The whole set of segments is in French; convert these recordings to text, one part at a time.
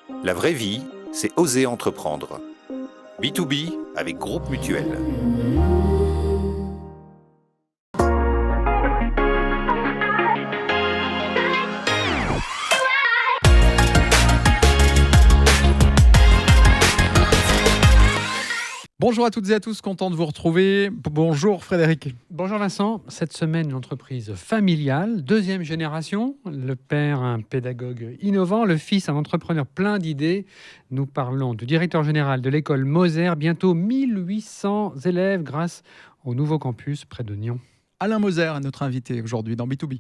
La vraie vie, c'est oser entreprendre. B2B avec Groupe Mutuel. Bonjour à toutes et à tous, content de vous retrouver. Bonjour Frédéric. Bonjour Vincent, cette semaine une entreprise familiale, deuxième génération, le père un pédagogue innovant, le fils un entrepreneur plein d'idées. Nous parlons du directeur général de l'école Moser, bientôt 1800 élèves grâce au nouveau campus près de Nyon. Alain Moser est notre invité aujourd'hui dans B2B.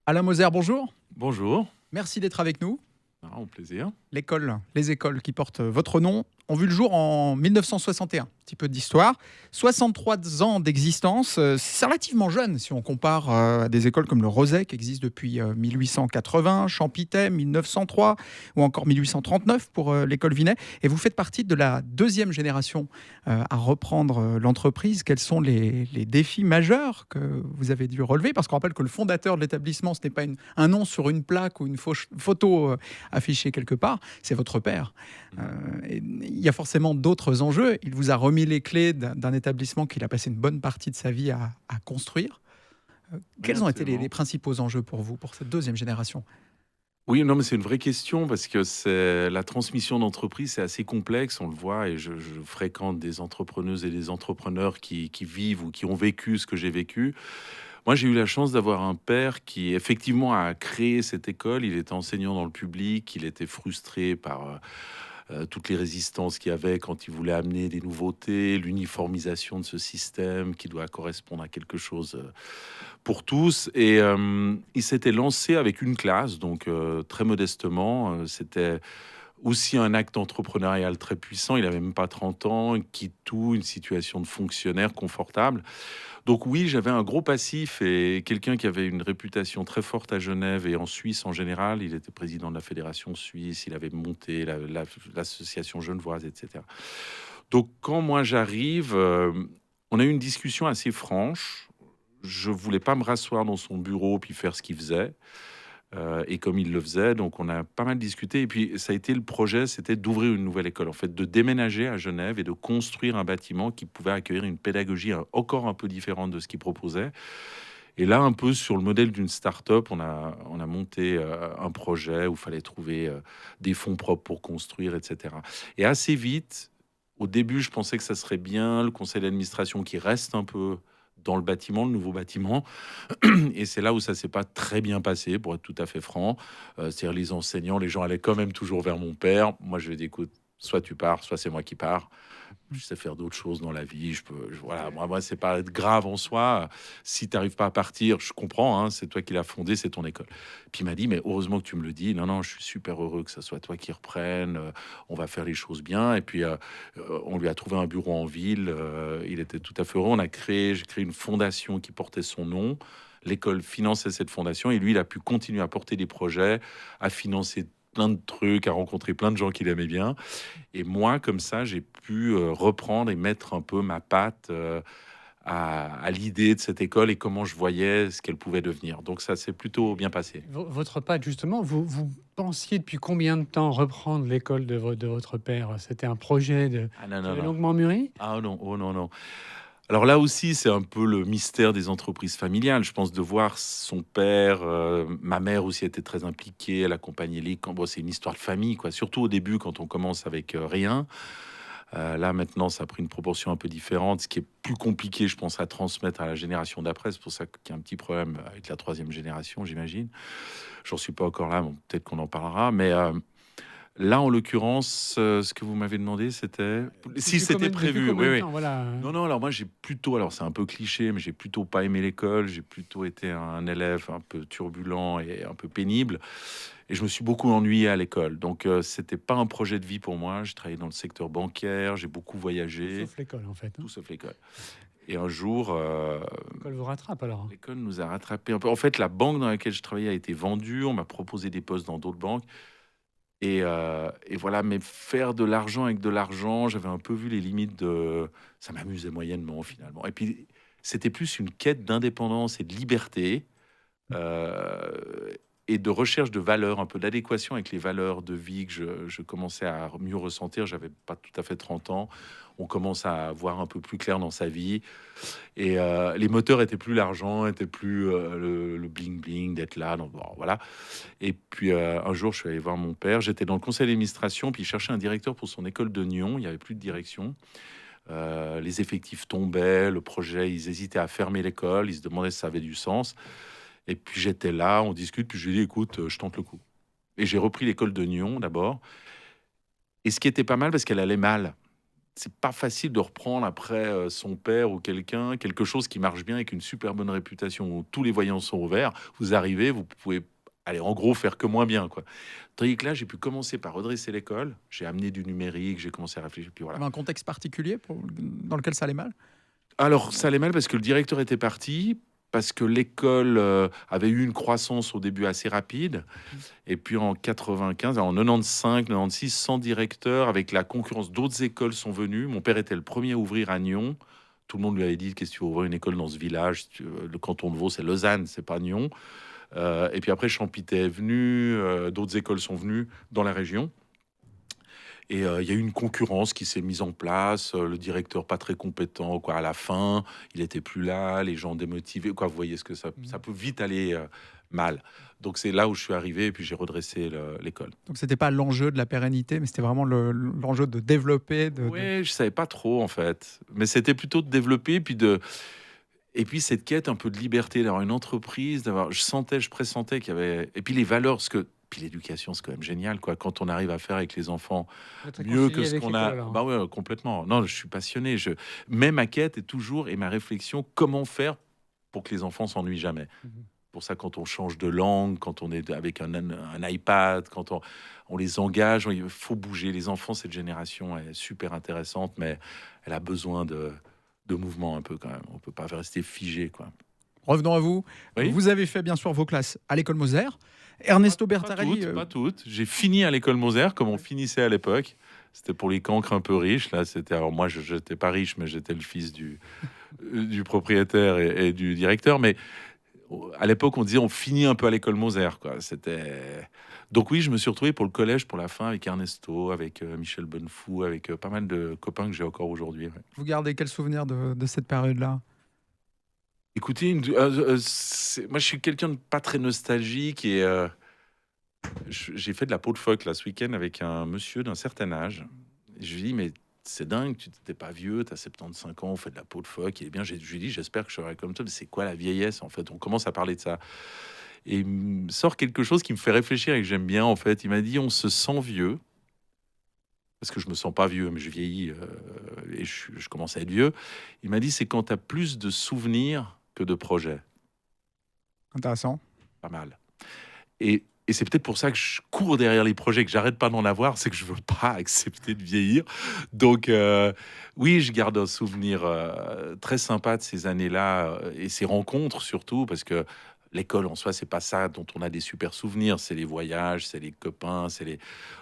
Alain Moser, bonjour. Bonjour, Merci d'être avec nous. au plaisir. Les écoles qui portent votre nom ont vu le jour en 1961. Un petit peu d'histoire. 63 ans d'existence, c'est relativement jeune si on compare à des écoles comme le Roset qui existe depuis 1880, Champitay 1903 ou encore 1839 pour l'école Vinet. Et vous faites partie de la deuxième génération à reprendre l'entreprise. Quels sont les défis majeurs que vous avez dû relever? Parce qu'on rappelle que le fondateur de l'établissement, ce n'est pas un nom sur une plaque ou une photo affichée quelque part, c'est votre père. Et il y a forcément d'autres enjeux. Il vous a remis les clés d'un établissement qu'il a passé une bonne partie de sa vie à construire. Quels ont été les principaux enjeux pour vous, pour cette deuxième génération? Oui, non, mais c'est une vraie question parce que c'est la transmission d'entreprise, c'est assez complexe, on le voit, et je fréquente des entrepreneuses et des entrepreneurs qui vivent ou qui ont vécu ce que j'ai vécu. Moi, j'ai eu la chance d'avoir un père qui, effectivement, a créé cette école. Il était enseignant dans le public, il était frustré par toutes les résistances qu'il y avait quand il voulait amener des nouveautés, l'uniformisation de ce système qui doit correspondre à quelque chose pour tous. Et il s'était lancé avec une classe, donc très modestement. C'était aussi un acte entrepreneurial très puissant. Il n'avait même pas 30 ans, il quitte tout, une situation de fonctionnaire confortable. Donc oui, j'avais un gros passif et quelqu'un qui avait une réputation très forte à Genève et en Suisse en général. Il était président de la Fédération suisse, il avait monté l'association genevoise, etc. Donc quand moi j'arrive, on a eu une discussion assez franche. Je voulais pas me rasseoir dans son bureau puis faire ce qu'il faisait. Et comme il le faisait, donc on a pas mal discuté. Et puis ça a été le projet, c'était d'ouvrir une nouvelle école, en fait, de déménager à Genève et de construire un bâtiment qui pouvait accueillir une pédagogie encore un peu différente de ce qu'il proposait. Et là, un peu sur le modèle d'une start-up, on a monté un projet où il fallait trouver des fonds propres pour construire, etc. Et assez vite, au début, je pensais que ça serait bien, le conseil d'administration qui reste un peu dans le bâtiment, le nouveau bâtiment. Et c'est là où ça s'est pas très bien passé, pour être tout à fait franc. C'est-à-dire les enseignants, les gens allaient quand même toujours vers mon père. Moi, je lui ai dit, écoute, soit tu pars, soit c'est moi qui pars. Je sais faire d'autres choses dans la vie. Voilà, moi, c'est pas grave en soi. Si tu n'arrives pas à partir, je comprends. Hein, c'est toi qui l'as fondé, c'est ton école. Puis il m'a dit, mais heureusement que tu me le dis. Non, non, je suis super heureux que ça soit toi qui reprennes. On va faire les choses bien. Et puis on lui a trouvé un bureau en ville. Il était tout à fait heureux. J'ai créé une fondation qui portait son nom. L'école finançait cette fondation et lui, il a pu continuer à porter des projets, à financer plein de trucs, à rencontrer plein de gens qu'il aimait bien. Et moi, comme ça, j'ai pu reprendre et mettre un peu ma patte à l'idée de cette école et comment je voyais ce qu'elle pouvait devenir. Donc ça s'est plutôt bien passé. Votre patte, justement, vous pensiez depuis combien de temps reprendre l'école de votre père? C'était un projet Ah non, qui non, avait non. longuement mûri? Ah non, oh non, non. Alors là aussi, c'est un peu le mystère des entreprises familiales. Je pense de voir son père, ma mère aussi était très impliquée, elle accompagnait les camps. Bon, c'est une histoire de famille, quoi. Surtout au début, quand on commence avec rien. Là, maintenant, ça a pris une proportion un peu différente, ce qui est plus compliqué, je pense, à transmettre à la génération d'après. C'est pour ça qu'il y a un petit problème avec la troisième génération, j'imagine. J'en suis pas encore là, bon, peut-être qu'on en parlera. Mais là, en l'occurrence, ce que vous m'avez demandé, c'était si c'était prévu. Oui, oui. Voilà. Non, non, alors moi j'ai plutôt, alors c'est un peu cliché, mais j'ai plutôt pas aimé l'école, j'ai plutôt été un élève un peu turbulent et un peu pénible, et je me suis beaucoup ennuyé à l'école, donc c'était pas un projet de vie pour moi. J'ai travaillé dans le secteur bancaire, j'ai beaucoup voyagé, Sauf l'école, en fait. tout sauf l'école. Et un jour, L'école vous rattrape, alors. l'école nous a rattrapé un peu. En fait, la banque dans laquelle je travaillais a été vendue, on m'a proposé des postes dans d'autres banques. Et voilà, mais faire de l'argent avec de l'argent, j'avais un peu vu les limites de... Ça m'amusait moyennement, finalement. Et puis, c'était plus une quête d'indépendance et de liberté. euh, et de recherche de valeurs, un peu d'adéquation avec les valeurs de vie que je commençais à mieux ressentir. J'avais pas tout à fait 30 ans. On commence à voir un peu plus clair dans sa vie. Et les moteurs étaient plus l'argent, étaient plus le bling-bling d'être là. Donc, bon, voilà. Et puis un jour, je suis allé voir mon père. J'étais dans le conseil d'administration, puis il cherchait un directeur pour son école de Nyon. Il n'y avait plus de direction. Les effectifs tombaient, le projet, ils hésitaient à fermer l'école. Ils se demandaient si ça avait du sens. Et puis j'étais là, on discute, puis je lui ai dit, écoute, je tente le coup. Et j'ai repris l'école de Nyon d'abord. Et ce qui était pas mal, parce qu'elle allait mal. C'est pas facile de reprendre après son père ou quelqu'un, quelque chose qui marche bien avec une super bonne réputation, où tous les voyants sont ouverts. Vous arrivez, vous pouvez, aller en gros, faire que moins bien, quoi. Tandis que là, j'ai pu commencer par redresser l'école. J'ai amené du numérique, j'ai commencé à réfléchir, puis Il y voilà. avait un contexte particulier dans lequel ça allait mal? Alors, ça allait mal parce que le directeur était parti, parce que l'école avait eu une croissance au début assez rapide. Et puis en 95, en 95, 96, sans directeur, avec la concurrence, d'autres écoles sont venues. Mon père était le premier à ouvrir à Nyon. Tout le monde lui avait dit, qu'est-ce que tu veux ouvrir une école dans ce village? Le canton de Vaud, c'est Lausanne, c'est pas Nyon. Et puis après, Champitay est venu, d'autres écoles sont venues dans la région. Et il y a eu une concurrence qui s'est mise en place. Le directeur pas très compétent, quoi. À la fin, il était plus là. Les gens démotivés, quoi. Vous voyez ce que ça peut vite aller mal. Donc c'est là où je suis arrivé et puis j'ai redressé l'école. Donc c'était pas l'enjeu de la pérennité, mais c'était vraiment l'enjeu de développer. Oui, je savais pas trop en fait, mais c'était plutôt de développer et puis cette quête un peu de liberté, d'avoir une entreprise, je pressentais qu'il y avait, et puis les valeurs, puis l'éducation, c'est quand même génial, quoi. Quand on arrive à faire avec les enfants mieux que ce qu'on a, bah ouais, complètement. Non, je suis passionné. Mais ma quête est toujours, et ma réflexion, comment faire pour que les enfants s'ennuient jamais. Pour ça, quand on change de langue, quand on est avec un iPad, quand on les engage, il faut bouger. Les enfants, cette génération est super intéressante, mais elle a besoin de mouvement un peu quand même. On peut pas rester figé, quoi. Revenons à vous. Oui. Vous avez fait bien sûr vos classes à l'école Moser. Ernesto Bertarelli. Pas toutes. J'ai fini à l'école Moser, comme on finissait à l'époque. C'était pour les cancres un peu riches. Là, alors moi, je n'étais pas riche, mais j'étais le fils du propriétaire et du directeur. Mais à l'époque, on disait on finit un peu à l'école Moser, quoi. Donc oui, je me suis retrouvé pour le collège pour la fin avec Ernesto, avec Michel Bonnefou, avec pas mal de copains que j'ai encore aujourd'hui. Ouais. Vous gardez quel souvenir de cette période-là? Écoutez, moi je suis quelqu'un de pas très nostalgique et j'ai fait de la peau de phoque là ce week-end avec un monsieur d'un certain âge. Et je lui dis mais c'est dingue, tu t'es pas vieux, tu as 75 ans, on fait de la peau de phoque. Il est bien, je lui dis j'espère que je serai comme toi. Mais c'est quoi la vieillesse en fait? On commence à parler de ça. Et il me sort quelque chose qui me fait réfléchir et que j'aime bien en fait. Il m'a dit on se sent vieux. Parce que je me sens pas vieux, mais je vieillis et je commence à être vieux. Il m'a dit c'est quand tu as plus de souvenirs que de projets. Intéressant. Pas mal. Et c'est peut-être pour ça que je cours derrière les projets, que j'arrête pas d'en avoir, c'est que je veux pas accepter de vieillir. Donc oui, je garde un souvenir très sympa de ces années-là et ces rencontres surtout, parce que l'école en soi, c'est pas ça dont on a des super souvenirs, c'est les voyages, c'est les copains,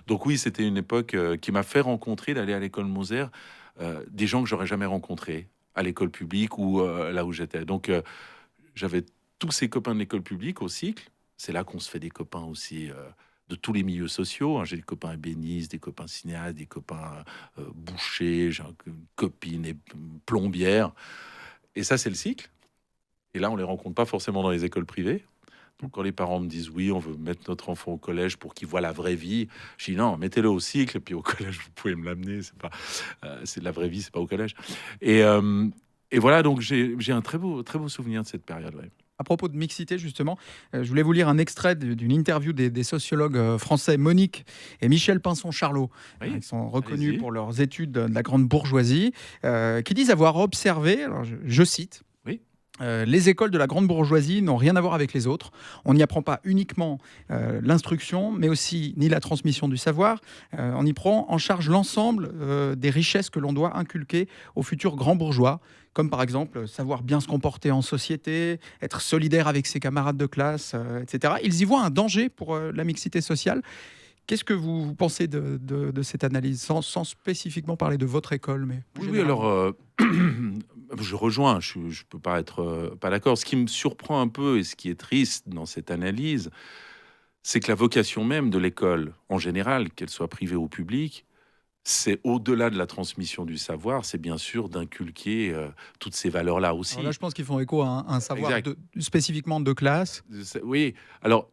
Donc oui, c'était une époque qui m'a fait rencontrer, d'aller à l'école Moser, des gens que j'aurais jamais rencontrés à l'école publique ou là où j'étais. Donc j'avais tous ces copains de l'école publique au cycle. C'est là qu'on se fait des copains aussi de tous les milieux sociaux. Hein. J'ai des copains ébénistes, des copains cinéastes, des copains bouchers, j'ai une copine plombière. Et ça, c'est le cycle. Et là, on les rencontre pas forcément dans les écoles privées. Donc, quand les parents me disent oui, on veut mettre notre enfant au collège pour qu'il voit la vraie vie, je dis non, mettez-le au cycle, et puis au collège, vous pouvez me l'amener. C'est de la vraie vie, c'est pas au collège. Et voilà, donc j'ai un très beau souvenir de cette période. Ouais. À propos de mixité, justement, je voulais vous lire un extrait d'une interview des sociologues français Monique et Michel Pinson-Charlot, Oui, qui sont reconnus allez-y. pour leurs études de la grande bourgeoisie, qui disent avoir observé, alors je cite, Oui. Les écoles de la grande bourgeoisie n'ont rien à voir avec les autres. On n'y apprend pas uniquement l'instruction, mais aussi ni la transmission du savoir. On y prend en charge l'ensemble des richesses que l'on doit inculquer aux futurs grands bourgeois, comme par exemple savoir bien se comporter en société, être solidaire avec ses camarades de classe, etc. Ils y voient un danger pour la mixité sociale. Qu'est-ce que vous pensez de cette analyse, sans spécifiquement parler de votre école, mais plus Oui, généralement? alors Je rejoins, je ne peux pas être pas d'accord. Ce qui me surprend un peu et ce qui est triste dans cette analyse, c'est que la vocation même de l'école, en général, qu'elle soit privée ou publique, c'est au-delà de la transmission du savoir, c'est bien sûr d'inculquer toutes ces valeurs-là aussi. Alors là, je pense qu'ils font écho à un savoir Exact. spécifiquement de classe. Oui, alors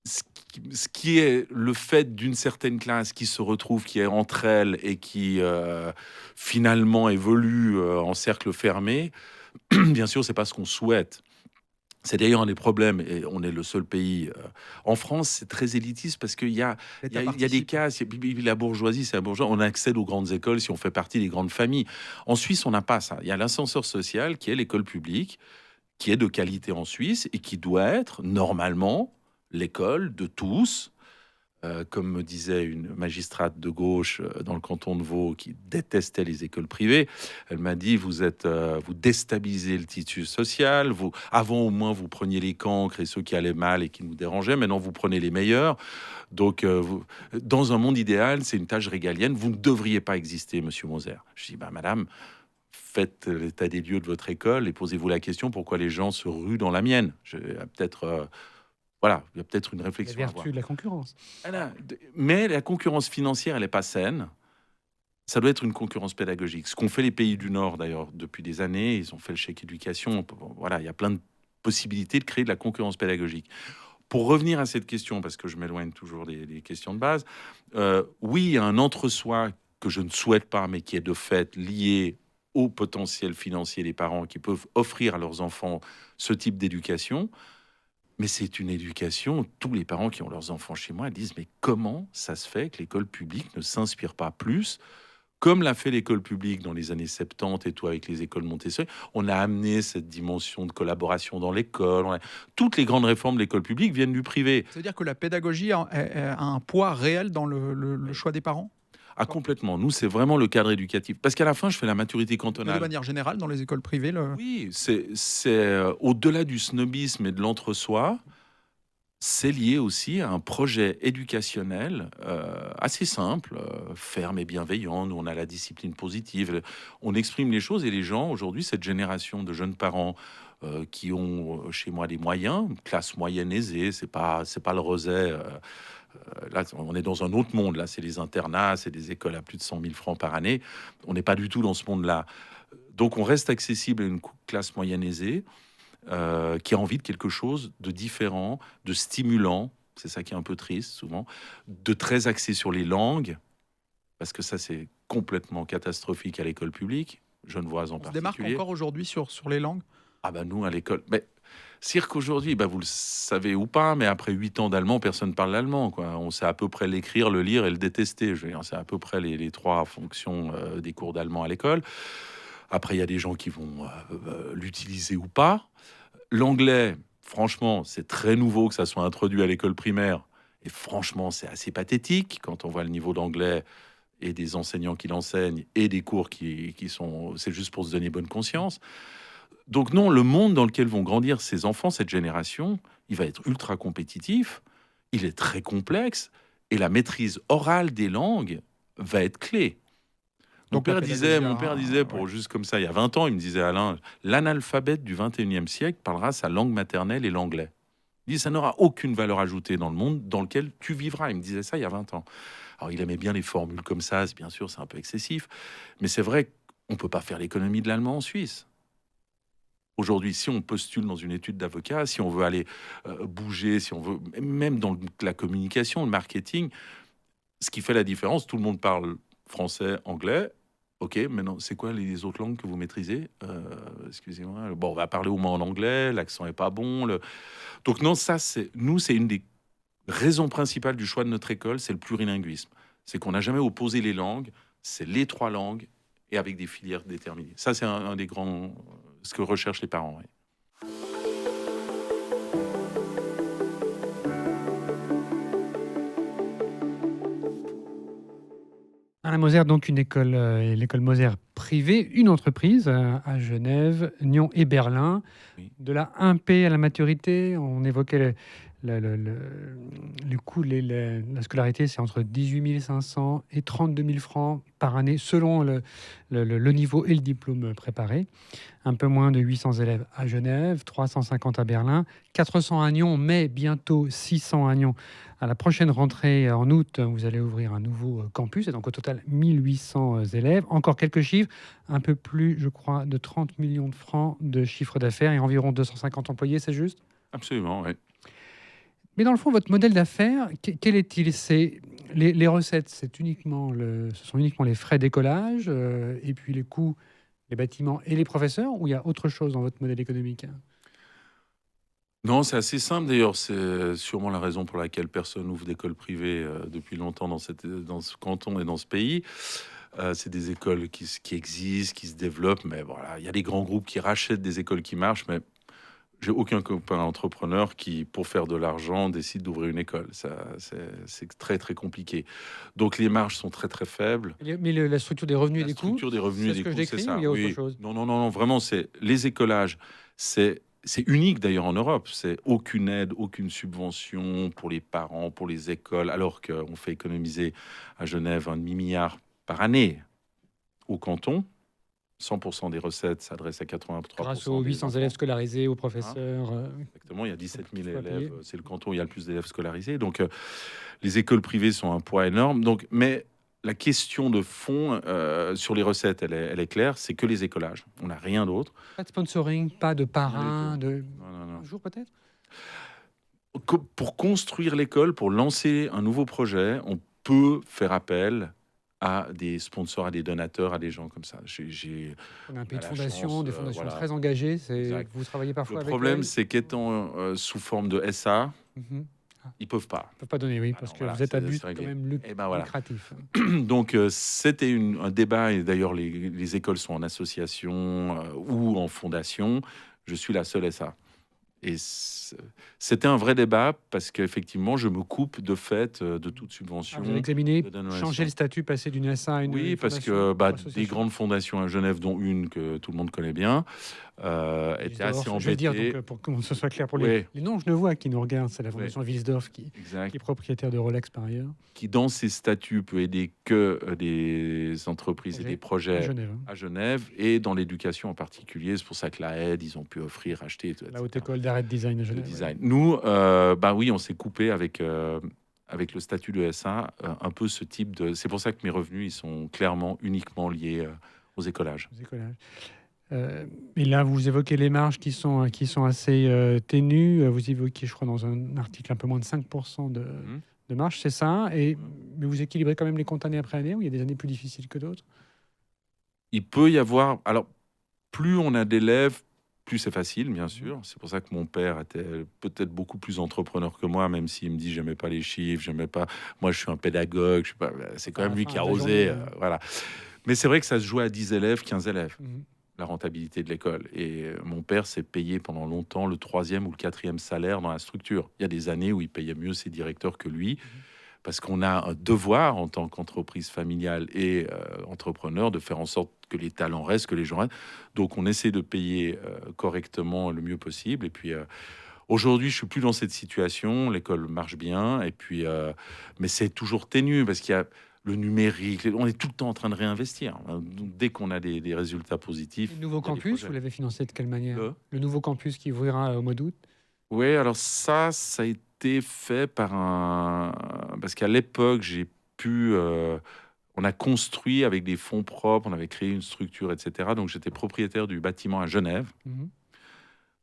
ce qui est le fait d'une certaine classe qui se retrouve, qui est entre elles et qui finalement évolue en cercle fermé, bien sûr, c'est pas ce qu'on souhaite. C'est d'ailleurs un des problèmes, et on est le seul pays. En France, c'est très élitiste parce qu'il y a, L'État il y a des participe. cas, la bourgeoisie, c'est la bourgeoisie, on accède aux grandes écoles si on fait partie des grandes familles. En Suisse, on n'a pas ça. Il y a l'ascenseur social qui est l'école publique, qui est de qualité en Suisse et qui doit être normalement l'école de tous. Comme me disait une magistrate de gauche dans le canton de Vaud qui détestait les écoles privées, elle m'a dit vous déstabilisez le tissu social. Avant au moins vous preniez les cancres et ceux qui allaient mal et qui nous dérangeaient. Maintenant vous prenez les meilleurs. Donc dans un monde idéal, c'est une tâche régalienne. Vous ne devriez pas exister, Monsieur Moser. Je dis madame, faites l'état des lieux de votre école et posez-vous la question pourquoi les gens se ruent dans la mienne. Peut-être voilà, il y a peut-être une La réflexion à avoir. vertu de la concurrence. Mais la concurrence financière, elle n'est pas saine. Ça doit être une concurrence pédagogique. Ce qu'ont fait les pays du Nord, d'ailleurs, depuis des années, ils ont fait le chèque éducation. Voilà, il y a plein de possibilités de créer de la concurrence pédagogique. Pour revenir à cette question, parce que je m'éloigne toujours des questions de base, oui, il y a un entre-soi que je ne souhaite pas, mais qui est de fait lié au potentiel financier des parents qui peuvent offrir à leurs enfants ce type d'éducation. Mais c'est une éducation, tous les parents qui ont leurs enfants chez moi disent mais comment ça se fait que l'école publique ne s'inspire pas plus comme l'a fait l'école publique dans les années 70 et tout avec les écoles Montessori. On a amené cette dimension de collaboration dans l'école. Toutes les grandes réformes de l'école publique viennent du privé. C'est-à-dire que la pédagogie a un poids réel dans le choix des parents. Ah, complètement. Nous, c'est vraiment le cadre éducatif. Parce qu'à la fin, je fais la maturité Mais de cantonale. manière générale, dans les écoles privées, Oui, c'est au-delà du snobisme et de l'entre-soi, c'est lié aussi à un projet éducationnel assez simple, ferme et bienveillant. Nous, on a la discipline positive. On exprime les choses et les gens, aujourd'hui, cette génération de jeunes parents qui ont chez moi des moyens, classe moyenne aisée, c'est pas le Roset. Là, on est dans un autre monde. Là, c'est les internats, c'est des écoles à plus de 100 000 francs par année. On n'est pas du tout dans ce monde-là. Donc, on reste accessible à une classe moyenne aisée qui a envie de quelque chose de différent, de stimulant. C'est ça qui est un peu triste, souvent. De très axé sur les langues, parce que ça, c'est complètement catastrophique à l'école publique. Genevoise en on se démarque particulier. encore aujourd'hui sur les langues. Ah ben nous, à l'école... Mais c'est-à-dire qu'aujourd'hui, vous le savez ou pas, mais après 8 ans d'allemand, personne ne parle l'allemand, quoi. On sait à peu près l'écrire, le lire et le détester. Je veux dire, c'est à peu près les trois fonctions des cours d'allemand à l'école. Après, il y a des gens qui vont l'utiliser ou pas. L'anglais, franchement, c'est très nouveau que ça soit introduit à l'école primaire. Et franchement, c'est assez pathétique quand on voit le niveau d'anglais et des enseignants qui l'enseignent et des cours qui sont... C'est juste pour se donner bonne conscience. Donc non, le monde dans lequel vont grandir ces enfants, cette génération, il va être ultra compétitif, il est très complexe, et la maîtrise orale des langues va être clé. Mon Donc la père pédagogie disait, ouais. juste comme ça, il y a 20 ans, il me disait, Alain, l'analphabète du 21e siècle parlera sa langue maternelle et l'anglais. Il dit, ça n'aura aucune valeur ajoutée dans le monde dans lequel tu vivras. Il me disait ça il y a 20 ans. Alors, il aimait bien les formules comme ça, bien sûr, c'est un peu excessif, mais c'est vrai qu'on ne peut pas faire l'économie de l'allemand en Suisse. Aujourd'hui, si on postule dans une étude d'avocat, si on veut aller bouger, si on veut, même dans la communication, le marketing, ce qui fait la différence, tout le monde parle français, anglais. Ok, maintenant, c'est quoi les autres langues que vous maîtrisez Excusez-moi. Bon, on va parler au moins en anglais, l'accent est pas bon. Donc non, ça, c'est une des raisons principales du choix de notre école, c'est le plurilinguisme. C'est qu'on n'a jamais opposé les langues, c'est les trois langues et avec des filières déterminées. Ça, c'est un des grands... ce que recherchent les parents. Oui. Alain Moser, donc une école, l'école Moser privée, une entreprise à Genève, Nyon et Berlin. Oui. De la 1P à la maturité, on évoquait le coût, la scolarité, c'est entre 18 500 et 32 000 francs par année, selon le niveau et le diplôme préparé. Un peu moins de 800 élèves à Genève, 350 à Berlin, 400 à Nyon, mais bientôt 600 à Nyon. À la prochaine rentrée, en août, vous allez ouvrir un nouveau campus, et donc au total 1800 élèves. Encore quelques chiffres, un peu plus, je crois, de 30 millions de francs de chiffre d'affaires et environ 250 employés, c'est juste? Absolument, oui. Mais dans le fond, votre modèle d'affaires, quel est-il? C'est les recettes, ce sont uniquement les frais d'écolage, et puis les coûts, les bâtiments et les professeurs, ou il y a autre chose dans votre modèle économique? Non, c'est assez simple d'ailleurs. C'est sûrement la raison pour laquelle personne ouvre d'école privée depuis longtemps dans ce canton et dans ce pays. C'est des écoles qui existent, qui se développent, mais voilà, il y a des grands groupes qui rachètent des écoles qui marchent, mais j'ai aucun copain entrepreneur qui, pour faire de l'argent, décide d'ouvrir une école. C'est très très compliqué. Donc les marges sont très très faibles. Mais la structure des revenus et des coûts, Structure des revenus c'est et ce que des je coûts, c'est décris, ça. ou il y a autre Oui. chose? Non, vraiment, c'est les écolages. C'est unique d'ailleurs en Europe. C'est aucune aide, aucune subvention pour les parents, pour les écoles, alors qu'on fait économiser à Genève 1,5 milliard par année au canton. 100% des recettes s'adressent à 83%. Grâce aux des 800 enfants. élèves scolarisés, aux professeurs. Exactement, il y a 17 000 Tout va élèves. payer. C'est le canton où il y a le plus d'élèves scolarisés. Donc, les écoles privées sont un poids énorme. Donc, mais la question de fond sur les recettes, elle est claire. C'est que les écolages. On n'a rien d'autre. Pas de sponsoring, pas de parrain, de... Non. Un jour peut-être? Pour construire l'école, pour lancer un nouveau projet, on peut faire appel à des sponsors, à des donateurs, à des gens comme ça. On a un pays de la fondations, chance, des fondations voilà. très engagées. Exact. Vous travaillez parfois Le avec problème, elles? c'est qu'étant sous forme de SA, Mhm. ils peuvent pas. On ne peut pas donner, oui, Ah parce non, que voilà, vous êtes à c'est but réglé. quand même Eh ben voilà. lucratif. Donc, c'était un débat, et d'ailleurs, les écoles sont en association ou en fondation. Je suis la seule SA. Et c'était un vrai débat parce qu'effectivement, je me coupe de fait de toute subvention. Vous avez examiné, de donation. changer le statut, passer d'une SA à une Oui, parce fondation, que association. des grandes fondations à Genève, dont une que tout le monde connaît bien, étaient assez Je vais dire, embêtées. donc, pour que ce soit clair pour Oui. les non-genevois qui nous regardent, c'est la fondation Wilsdorf qui Exact. est propriétaire de Rolex par ailleurs. Qui, dans ses statuts, peut aider que des entreprises et des À projets Genève. à Genève et dans l'éducation en particulier. C'est pour ça que la aide, ils ont pu offrir, acheter, La Haute etc. École d'Art et de Design à de Genève. design. Nous, oui, on s'est coupé avec le statut de SA, un peu ce type de. C'est pour ça que mes revenus, ils sont clairement uniquement liés aux écolages. Aux écolages. Et là, vous évoquez les marges qui sont assez ténues. Vous évoquez, je crois, dans un article, un peu moins de 5% de marge, c'est ça. Mais vous équilibrez quand même les comptes année après année, ou il y a des années plus difficiles que d'autres? Il peut y avoir. Alors, plus on a d'élèves, plus c'est facile, bien sûr. C'est pour ça que mon père était peut-être beaucoup plus entrepreneur que moi, même s'il me dit j'aimais pas les chiffres, j'aimais pas. Moi, je suis un pédagogue. Je suis pas. C'est quand même lui qui a osé. Voilà. Mais c'est vrai que ça se joue à 10 élèves, 15 élèves. La rentabilité de l'école. Et mon père s'est payé pendant longtemps le 3e ou le 4e salaire dans la structure. Il y a des années où il payait mieux ses directeurs que lui, parce qu'on a un devoir en tant qu'entreprise familiale et entrepreneur de faire en sorte que les talents restent, que les gens restent. Donc on essaie de payer correctement le mieux possible. Et puis aujourd'hui, je suis plus dans cette situation. L'école marche bien. Et puis, mais c'est toujours ténu parce qu'il y a le numérique, on est tout le temps en train de réinvestir. Donc, dès qu'on a des résultats positifs. Le nouveau campus, vous l'avez financé de quelle manière? Le nouveau campus qui ouvrira au mois d'août? Oui, alors ça a été fait par parce qu'à l'époque, on a construit avec des fonds propres, on avait créé une structure, etc. Donc j'étais propriétaire du bâtiment à Genève,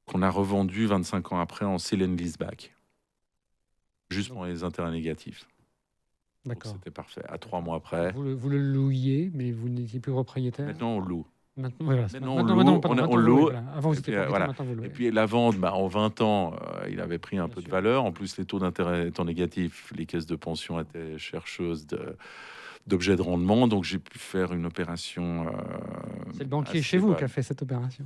qu'on a revendu 25 ans après en sale and leaseback, juste pour les intérêts négatifs. D'accord. C'était parfait. À 3 mois après. Vous le louiez, mais vous n'étiez plus propriétaire. Maintenant, on loue. Maintenant, voilà. On loue. Voilà. Avant, vous étiez propriétaire, voilà. maintenant, vous louez. Et puis la vente, en 20 ans, il avait pris un peu de valeur. En plus, les taux d'intérêt étant négatifs, les caisses de pension étaient chercheuses d'objets de rendement. Donc, j'ai pu faire une opération. C'est le banquier chez vous qui a fait cette opération.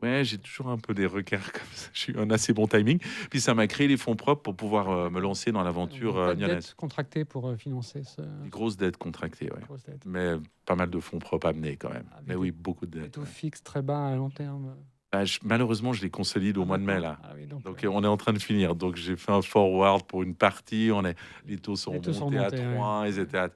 Ouais, j'ai toujours un peu des requins comme ça. J'ai eu un assez bon timing. Puis ça m'a créé les fonds propres pour pouvoir me lancer dans l'aventure Des dettes contractées pour financer ce... Des grosses dettes contractées, ouais. Grosses dettes. Mais pas mal de fonds propres amenés quand même. Mais oui, beaucoup de Des dettes. taux fixes très bas à long terme. Malheureusement, je les consolide au mois de mai, là. Ah oui, donc, Donc, on est en train de finir. Donc, j'ai fait un forward pour une partie. Les taux sont les taux sont remontés à remontés, 3. ouais. Ils étaient à...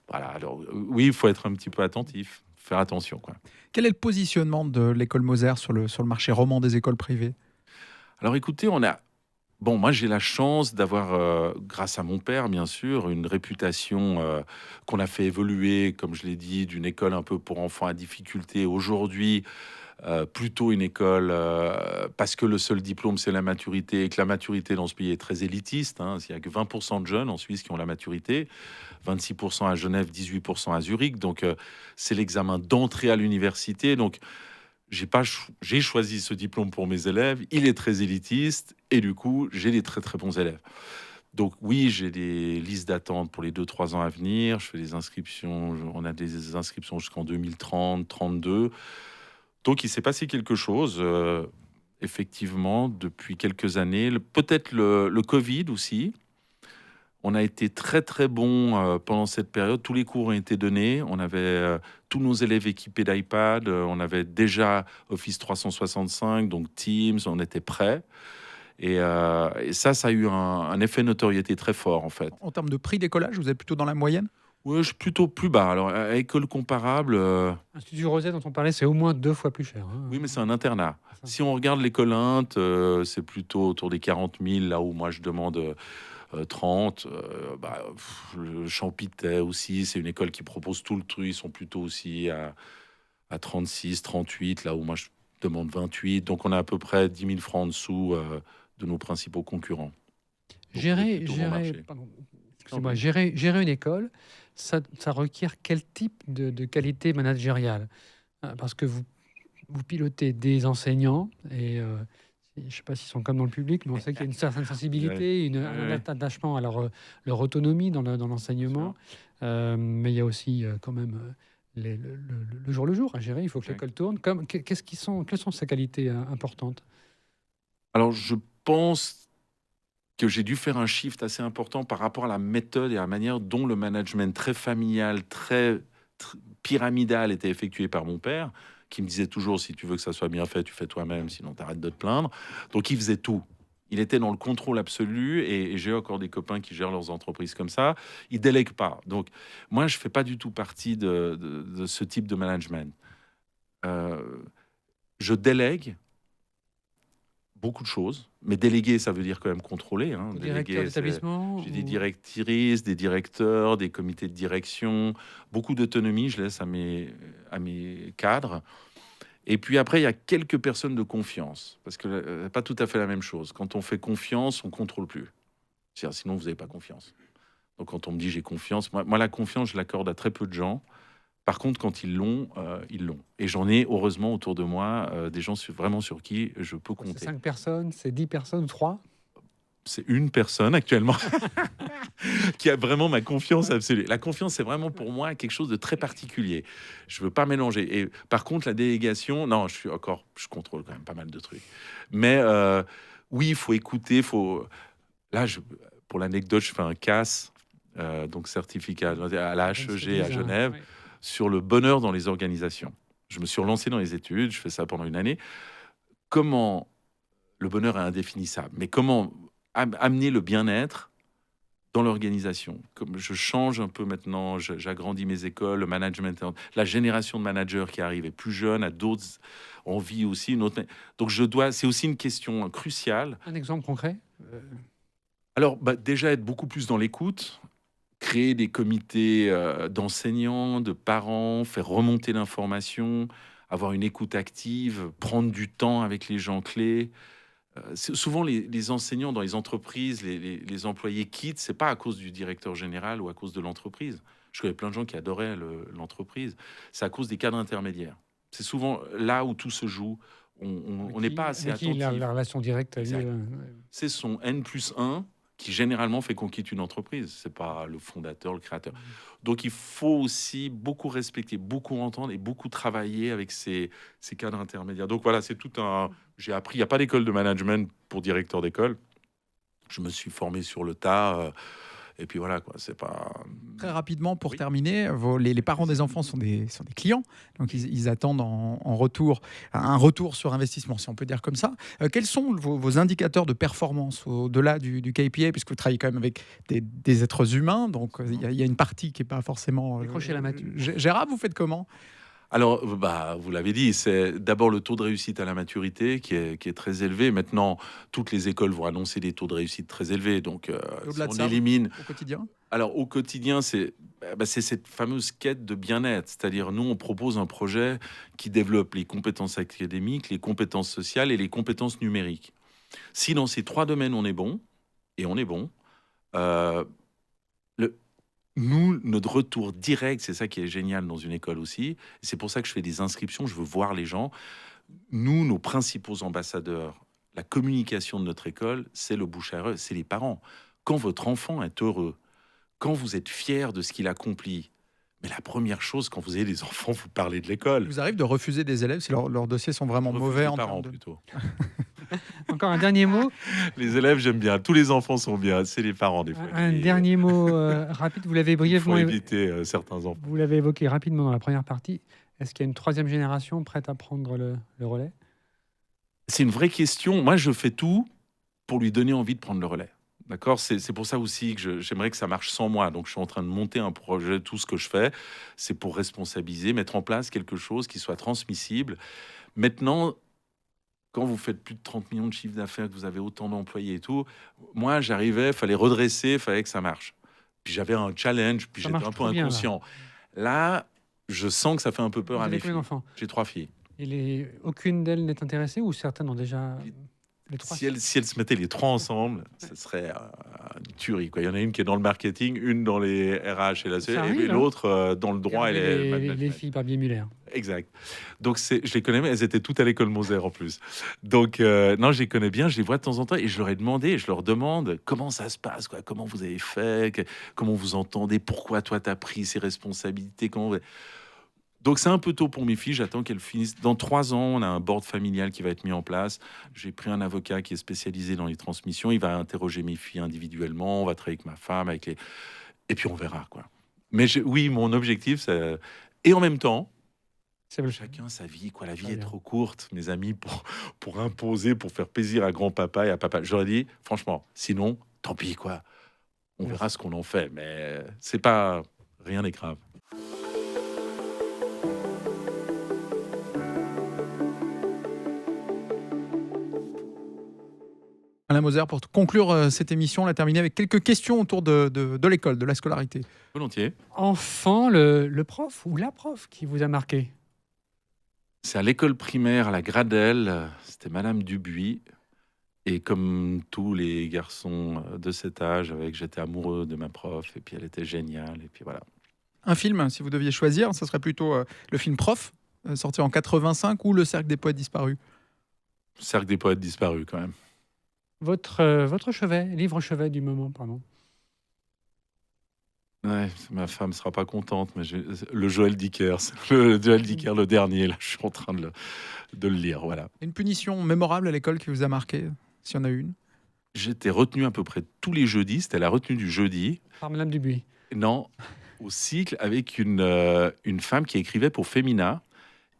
Voilà. Alors, oui, il faut être un petit peu attentif. Faire attention, quoi. Quel est le positionnement de l'école Moser sur le marché roman des écoles privées? Alors, écoutez, Bon, moi, j'ai la chance d'avoir, grâce à mon père, bien sûr, une réputation qu'on a fait évoluer, comme je l'ai dit, d'une école un peu pour enfants à difficulté. Aujourd'hui, plutôt une école, parce que le seul diplôme, c'est la maturité, et que la maturité dans ce pays est très élitiste. Hein. Il n'y a que 20% de jeunes en Suisse qui ont la maturité, 26% à Genève, 18% à Zurich. Donc, c'est l'examen d'entrée à l'université. Donc, j'ai choisi ce diplôme pour mes élèves. Il est très élitiste et du coup, j'ai des très très bons élèves. Donc oui, j'ai des listes d'attente pour les 2-3 ans à venir. Je fais des inscriptions. On a des inscriptions jusqu'en 2030, 32. Donc il s'est passé quelque chose, effectivement, depuis quelques années. Peut-être le Covid aussi. On a été très très bon pendant cette période. Tous les cours ont été donnés. On avait tous nos élèves équipés d'iPad. On avait déjà Office 365, donc Teams. On était prêts. Et ça a eu un effet notoriété très fort en fait. En termes de prix d'écolage, vous êtes plutôt dans la moyenne? Oui, je suis plutôt plus bas. Alors à école comparable, Institut Rosette dont on parlait, c'est au moins 2 fois plus cher. Hein. oui, mais c'est un internat. C'est ça. Si on regarde l'école Int, c'est plutôt autour des 40 000, là où moi je demande 30. Le Champitet aussi, c'est une école qui propose tout le truc. Ils sont plutôt aussi à 36, 38, là où moi je demande 28. Donc on a à peu près 10 000 francs en dessous de nos principaux concurrents. Donc, on est plutôt bon marché. Excusez-moi, gérer une école, ça requiert quel type de qualité managériale? Parce que vous pilotez des enseignants et je ne sais pas s'ils sont comme dans le public, mais on sait qu'il y a une certaine sensibilité, un Ouais. attachement à leur autonomie dans l'enseignement. Mais il y a aussi quand même le jour le jour à gérer. Il faut que Ouais. l'école tourne. Quelles sont ces qualités importantes? Alors, je pense que j'ai dû faire un shift assez important par rapport à la méthode et à la manière dont le management très familial, très pyramidal était effectué par mon père, qui me disait toujours, si tu veux que ça soit bien fait, tu fais toi-même, sinon t'arrêtes de te plaindre. Donc il faisait tout. Il était dans le contrôle absolu et j'ai encore des copains qui gèrent leurs entreprises comme ça. Ils délèguent pas. Donc moi, je fais pas du tout partie de ce type de management. Euh, je délègue beaucoup de choses, mais déléguer, ça veut dire quand même contrôler. Hein. Au directeur Déléguer, d'établissement j'ai des ou- directrices, des directeurs, des comités de direction, beaucoup d'autonomie, je laisse à mes cadres. Et puis après, il y a quelques personnes de confiance, parce que pas tout à fait la même chose. Quand on fait confiance, on contrôle plus. C'est-à-dire, sinon, vous n'avez pas confiance. Donc quand on me dit j'ai confiance, moi la confiance, je l'accorde à très peu de gens. Par contre, quand ils l'ont, ils l'ont. Et j'en ai heureusement autour de moi des gens vraiment sur qui je peux C'est compter. 5 personnes, c'est 10 personnes ou 3? C'est une personne actuellement qui a vraiment ma confiance absolue. La confiance, c'est vraiment pour moi quelque chose de très particulier. Je veux pas mélanger. Et par contre, la délégation, non, je contrôle quand même pas mal de trucs. Mais oui, il faut écouter. Là, pour l'anecdote, je fais un CAS, donc certificat à la HEG à Genève, Ouais. sur le bonheur dans les organisations. Je me suis relancé dans les études, je fais ça pendant une année. Comment le bonheur est indéfinissable, mais comment amener le bien-être dans l'organisation? Comme je change un peu maintenant, j'agrandis mes écoles, le management, la génération de managers qui arrive est plus jeune, a d'autres envies aussi. Donc c'est aussi une question cruciale. Un exemple concret? Alors déjà être beaucoup plus dans l'écoute, créer des comités d'enseignants, de parents, faire remonter l'information, avoir une écoute active, prendre du temps avec les gens clés. Souvent, les enseignants dans les entreprises, les employés quittent, c'est pas à cause du directeur général ou à cause de l'entreprise. Je connais plein de gens qui adoraient l'entreprise. C'est à cause des cadres intermédiaires. C'est souvent là où tout se joue. On n'est pas assez Avec qui attentif. la relation directe. Exact. C'est son N+1 qui généralement fait qu'on quitte une entreprise. C'est pas le fondateur, le créateur. Donc il faut aussi beaucoup respecter, beaucoup entendre et beaucoup travailler avec ces cadres intermédiaires. Donc voilà, c'est tout un... J'ai appris, il n'y a pas d'école de management pour directeur d'école. Je me suis formé sur le tas. Et puis voilà, quoi. C'est pas. Très rapidement, pour Oui. terminer, les parents des enfants sont des clients, donc ils attendent en retour un retour sur investissement, si on peut dire comme ça. Quels sont vos indicateurs de performance au-delà du KPI, puisque vous travaillez quand même avec des êtres humains, donc il y a une partie qui n'est pas forcément... Décrocher la mature. Gérard, vous faites comment ? Alors, vous l'avez dit, c'est d'abord le taux de réussite à la maturité qui est très élevé. Maintenant, toutes les écoles vont annoncer des taux de réussite très élevés. Donc, Au-delà si de on ça, élimine. au quotidien ? Alors, au quotidien, c'est cette fameuse quête de bien-être. C'est-à-dire, nous, on propose un projet qui développe les compétences académiques, les compétences sociales et les compétences numériques. Si dans ces 3 domaines, on est bon, et on est bon, notre retour direct, c'est ça qui est génial dans une école aussi. C'est pour ça que je fais des inscriptions, je veux voir les gens. Nous, nos principaux ambassadeurs, la communication de notre école, c'est le bouche à oreille, c'est les parents. Quand votre enfant est heureux, quand vous êtes fier de ce qu'il accomplit, mais la première chose, quand vous avez des enfants, vous parlez de l'école. Il vous arrive de refuser des élèves si leurs dossiers sont vraiment Refuse mauvais les en parents termes de... plutôt. Encore un dernier mot. Les élèves, j'aime bien. Tous les enfants sont bien. C'est les parents, des fois. Un dernier mot rapide. Vous l'avez Il faut brièvement éviter certains enfants. vous l'avez évoqué rapidement dans la première partie. Est-ce qu'il y a une 3e génération prête à prendre le relais? C'est une vraie question. Moi, je fais tout pour lui donner envie de prendre le relais. D'accord ? C'est pour ça aussi que j'aimerais que ça marche sans moi. Donc, je suis en train de monter un projet. Tout ce que je fais, c'est pour responsabiliser, mettre en place quelque chose qui soit transmissible. Maintenant, quand vous faites plus de 30 millions de chiffre d'affaires, que vous avez autant d'employés et tout, moi, j'arrivais, fallait redresser, fallait que ça marche. Puis j'avais un challenge, puis Ça j'étais marche un peu trop bien, inconscient. Là, je sens que ça fait un peu peur Vous à avez mes combien filles. d'enfants? J'ai 3 filles. Aucune d'elles n'est intéressée ou certaines ont déjà les 3? Si elles se mettaient les 3 ensemble, ce serait une tuerie, quoi. Il y en a une qui est dans le marketing, une dans les RH et la Ça et arrive, hein. l'autre dans le droit et Regardez les les management. filles par Muller. Exact. Donc, je les connais, mais elles étaient toutes à l'école Moser en plus. Donc, non, je les connais bien, je les vois de temps en temps et je leur ai demandé, je leur demande comment ça se passe, quoi, comment vous avez fait, comment vous entendez, pourquoi toi t'as pris ces responsabilités, comment... Donc, c'est un peu tôt pour mes filles, j'attends qu'elles finissent. Dans 3 ans, on a un board familial qui va être mis en place. J'ai pris un avocat qui est spécialisé dans les transmissions, il va interroger mes filles individuellement, on va travailler avec ma femme, et puis on verra, quoi. Mais oui, mon objectif, c'est... Et en même temps, C'est le chacun sa vie, quoi. La vie Très est bien. trop courte, mes amis, pour imposer, pour faire plaisir à grand-papa et à papa. J'aurais dit, franchement, sinon, tant pis, quoi. On verra ce qu'on en fait, mais c'est pas... Rien n'est grave. Alain Moser, pour conclure cette émission, on l'a terminée avec quelques questions autour de l'école, de la scolarité. Volontiers. Enfant, le prof ou la prof qui vous a marqué? C'est à l'école primaire, à la Gradelle. C'était Madame Dubuis. Et comme tous les garçons de cet âge, j'étais amoureux de ma prof. Et puis elle était géniale. Et puis voilà. Un film, si vous deviez choisir, ce serait plutôt le film Prof, sorti en 85, ou Le Cercle des Poètes Disparus. Cercle des poètes disparus, quand même. Votre chevet, livre chevet du moment, pardon. Ouais, ma femme sera pas contente, mais le Joël Dicker, le Joël Dicker, le dernier, là, je suis en train de le lire, voilà. Une punition mémorable à l'école qui vous a marqué, s'il y en a une? J'étais retenu à peu près tous les jeudis, c'était la retenue du jeudi. Par Madame Dubuis. Non, au cycle, avec une femme qui écrivait pour Femina,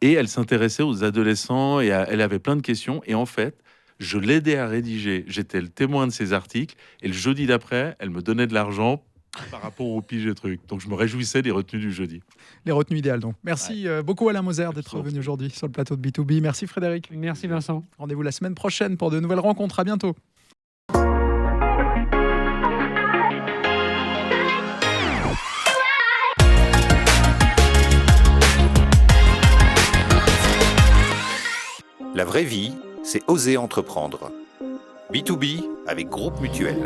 et elle s'intéressait aux adolescents, et elle avait plein de questions, et en fait, je l'aidais à rédiger, j'étais le témoin de ses articles, et le jeudi d'après, elle me donnait de l'argent par rapport aux piges et trucs. Donc je me réjouissais des retenues du jeudi. Les retenues idéales, donc. Merci beaucoup Alain Moser d'être venu aujourd'hui sur le plateau de B2B. Merci Frédéric. Merci Vincent. Rendez-vous la semaine prochaine pour de nouvelles rencontres. À bientôt. La vraie vie, c'est oser entreprendre. B2B avec Groupe Mutuel.